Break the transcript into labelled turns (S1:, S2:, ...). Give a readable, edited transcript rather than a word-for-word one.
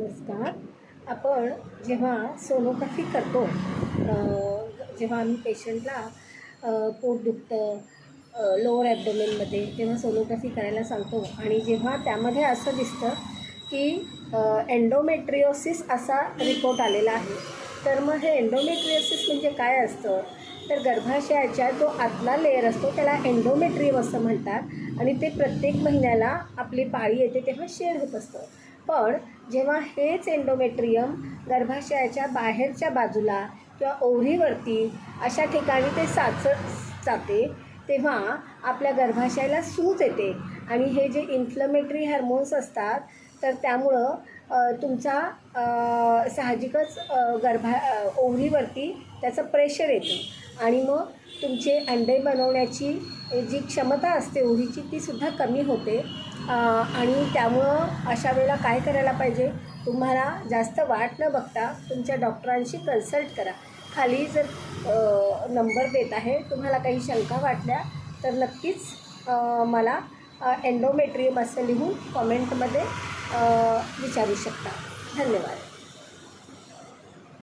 S1: नमस्कार. आपण जेव्हा सोनोग्राफी करतो, जेव्हा आम्ही पेशंटला पोट दुखतं लोअर ॲब्डोमेनमध्ये, तेव्हा सोनोग्राफी करायला सांगतो आणि जेव्हा त्यामध्ये असं दिसतं की एंडोमेट्रियोसिस असा रिपोर्ट आलेला आहे, तर मग हे एंडोमेट्रियोसिस म्हणजे काय असतं? तर गर्भाशयाच्या जो आतला लेयर असतो त्याला एंडोमेट्रियम असं म्हणतात आणि ते प्रत्येक महिन्याला आपली पाळी येते तेव्हा शेड होत असतं. पण जेव्हा हेच एंडोमेट्रियम गर्भाशयाच्या बाहेरच्या बाजूला किंवा ओव्हरीवरती अशा ठिकाणी ते साचत जाते, तेव्हा आपल्या गर्भाशयाला सूज येते आणि हे जे इन्फ्लमेटरी हार्मोन्स असतात तर त्यामुळं तुमचा साहजिकच ओव्हरीवरती त्याचं प्रेशर येतं आणि मग तुमचे अंडे बनवण्याची जी क्षमता असते ओव्हरीची तीसुद्धा कमी होते. आणि त्यामुळं अशा वेळेला काय करायला पाहिजे? तुम्हाला जास्त वाट न बघता तुमच्या डॉक्टरांशी कन्सल्ट करा. खाली जर नंबर देत आहे, तुम्हाला काही शंका वाटल्या तर नक्कीच मला एंडोमेट्रियम असं लिहून कॉमेंटमध्ये विचारू शकता. धन्यवाद.